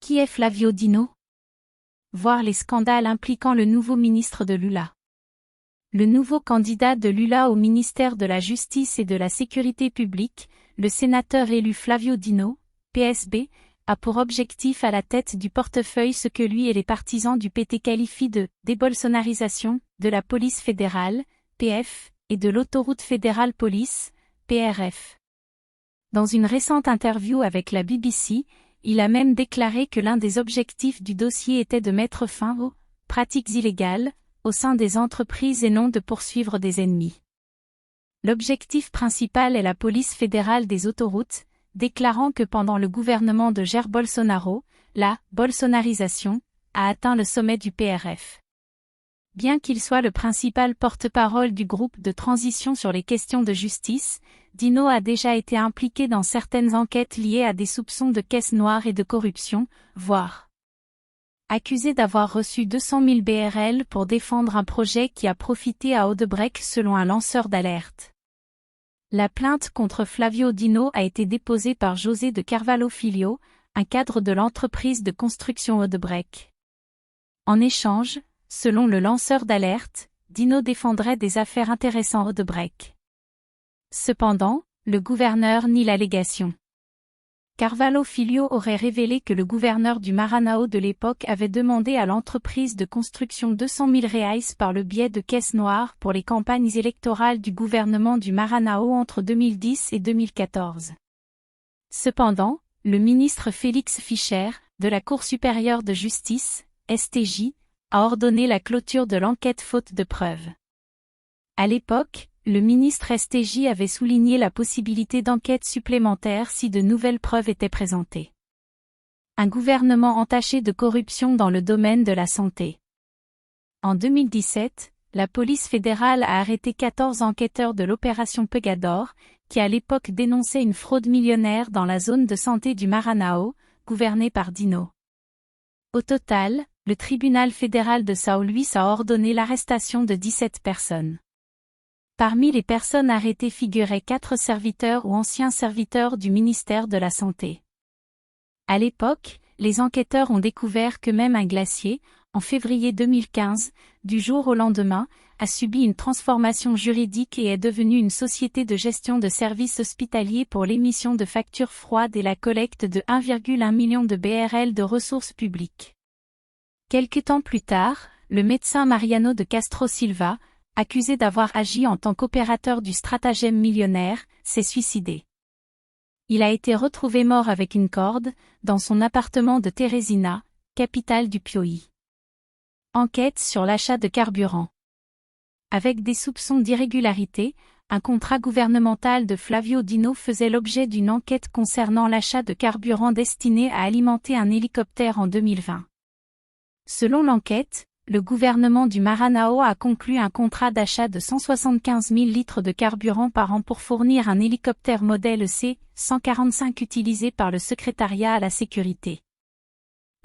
Qui est Flavio Dino? Voir les scandales impliquant le nouveau ministre de Lula. Le nouveau candidat de Lula au ministère de la Justice et de la Sécurité publique, le sénateur élu Flavio Dino, PSB, a pour objectif à la tête du portefeuille ce que lui et les partisans du PT qualifient de « débolsonarisation » de la police fédérale, PF, et de l'autoroute fédérale police, PRF. Dans une récente interview avec la BBC, il a même déclaré que l'un des objectifs du dossier était de mettre fin aux « pratiques illégales » au sein des entreprises et non de poursuivre des ennemis. L'objectif principal est la police fédérale des autoroutes, déclarant que pendant le gouvernement de Jair Bolsonaro, la « bolsonarisation » a atteint le sommet du PRF. Bien qu'il soit le principal porte-parole du groupe de transition sur les questions de justice, Dino a déjà été impliqué dans certaines enquêtes liées à des soupçons de caisse noire et de corruption, voire accusé d'avoir reçu 200 000 BRL pour défendre un projet qui a profité à Odebrecht selon un lanceur d'alerte. La plainte contre Flavio Dino a été déposée par José de Carvalho Filho, un cadre de l'entreprise de construction Odebrecht. En échange, selon le lanceur d'alerte, Dino défendrait des affaires intéressant Odebrecht. Cependant, le gouverneur nie l'allégation. Carvalho Filho aurait révélé que le gouverneur du Maranhão de l'époque avait demandé à l'entreprise de construction 200 000 reais par le biais de caisses noires pour les campagnes électorales du gouvernement du Maranhão entre 2010 et 2014. Cependant, le ministre Félix Fischer, de la Cour supérieure de justice, STJ, a ordonné la clôture de l'enquête faute de preuves. À l'époque, le ministre STJ avait souligné la possibilité d'enquête supplémentaire si de nouvelles preuves étaient présentées. Un gouvernement entaché de corruption dans le domaine de la santé. En 2017, la police fédérale a arrêté 14 enquêteurs de l'opération Pegador, qui à l'époque dénonçait une fraude millionnaire dans la zone de santé du Maranhão, gouvernée par Dino. Au total, le tribunal fédéral de São Luís a ordonné l'arrestation de 17 personnes. Parmi les personnes arrêtées figuraient 4 serviteurs ou anciens serviteurs du ministère de la Santé. À l'époque, les enquêteurs ont découvert que même un glacier, en février 2015, du jour au lendemain, a subi une transformation juridique et est devenu une société de gestion de services hospitaliers pour l'émission de factures froides et la collecte de 1,1 million de BRL de ressources publiques. Quelque temps plus tard, le médecin Mariano de Castro Silva, accusé d'avoir agi en tant qu'opérateur du stratagème millionnaire, s'est suicidé. Il a été retrouvé mort avec une corde, dans son appartement de Teresina, capitale du Piauí. Enquête sur l'achat de carburant. Avec des soupçons d'irrégularité, un contrat gouvernemental de Flavio Dino faisait l'objet d'une enquête concernant l'achat de carburant destiné à alimenter un hélicoptère en 2020. Selon l'enquête, le gouvernement du Maranhão a conclu un contrat d'achat de 175 000 litres de carburant par an pour fournir un hélicoptère modèle C-145 utilisé par le secrétariat à la sécurité.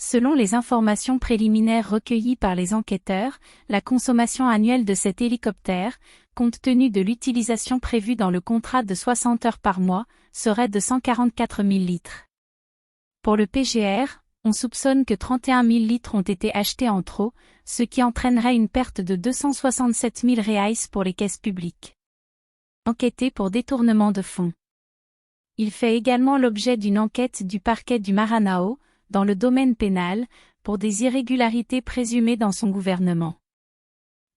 Selon les informations préliminaires recueillies par les enquêteurs, la consommation annuelle de cet hélicoptère, compte tenu de l'utilisation prévue dans le contrat de 60 heures par mois, serait de 144 000 litres. Pour le PGR, on soupçonne que 31 000 litres ont été achetés en trop, ce qui entraînerait une perte de 267 000 reais pour les caisses publiques. Enquêté pour détournement de fonds. Il fait également l'objet d'une enquête du parquet du Maranhão, dans le domaine pénal, pour des irrégularités présumées dans son gouvernement.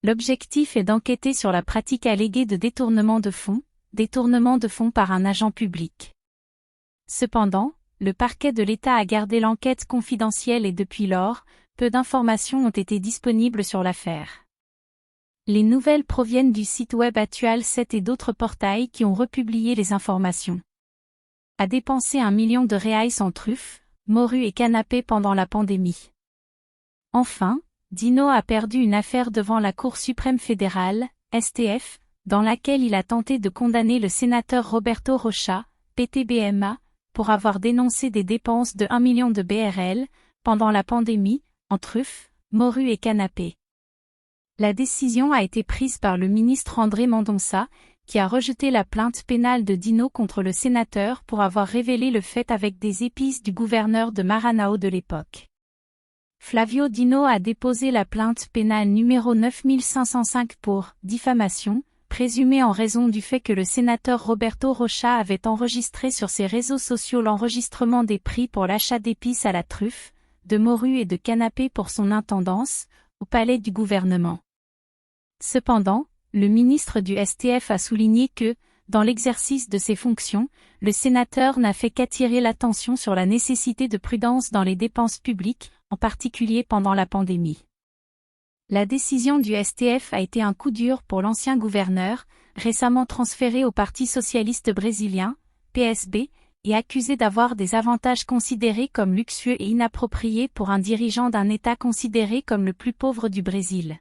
L'objectif est d'enquêter sur la pratique alléguée de détournement de fonds par un agent public. Cependant, le parquet de l'État a gardé l'enquête confidentielle et depuis lors, peu d'informations ont été disponibles sur l'affaire. Les nouvelles proviennent du site web Atual 7 et d'autres portails qui ont republié les informations. A dépensé 1 million de reais en truffes, morues et canapés pendant la pandémie. Enfin, Dino a perdu une affaire devant la Cour suprême fédérale, STF, dans laquelle il a tenté de condamner le sénateur Roberto Rocha, PTBMA, pour avoir dénoncé des dépenses de 1 million de BRL, pendant la pandémie, en truffes, morues et canapés. La décision a été prise par le ministre André Mendonça, qui a rejeté la plainte pénale de Dino contre le sénateur pour avoir révélé le fait avec des épices du gouverneur de Maranhão de l'époque. Flávio Dino a déposé la plainte pénale numéro 9505 pour diffamation, présumée en raison du fait que le sénateur Roberto Rocha avait enregistré sur ses réseaux sociaux l'enregistrement des prix pour l'achat d'épices à la truffe, de morue et de canapés pour son intendance, au palais du gouvernement. Cependant, le ministre du STF a souligné que, dans l'exercice de ses fonctions, le sénateur n'a fait qu'attirer l'attention sur la nécessité de prudence dans les dépenses publiques, en particulier pendant la pandémie. La décision du STF a été un coup dur pour l'ancien gouverneur, récemment transféré au Parti socialiste brésilien, PSB, et accusé d'avoir des avantages considérés comme luxueux et inappropriés pour un dirigeant d'un État considéré comme le plus pauvre du Brésil.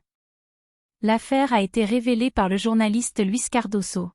L'affaire a été révélée par le journaliste Luis Cardoso.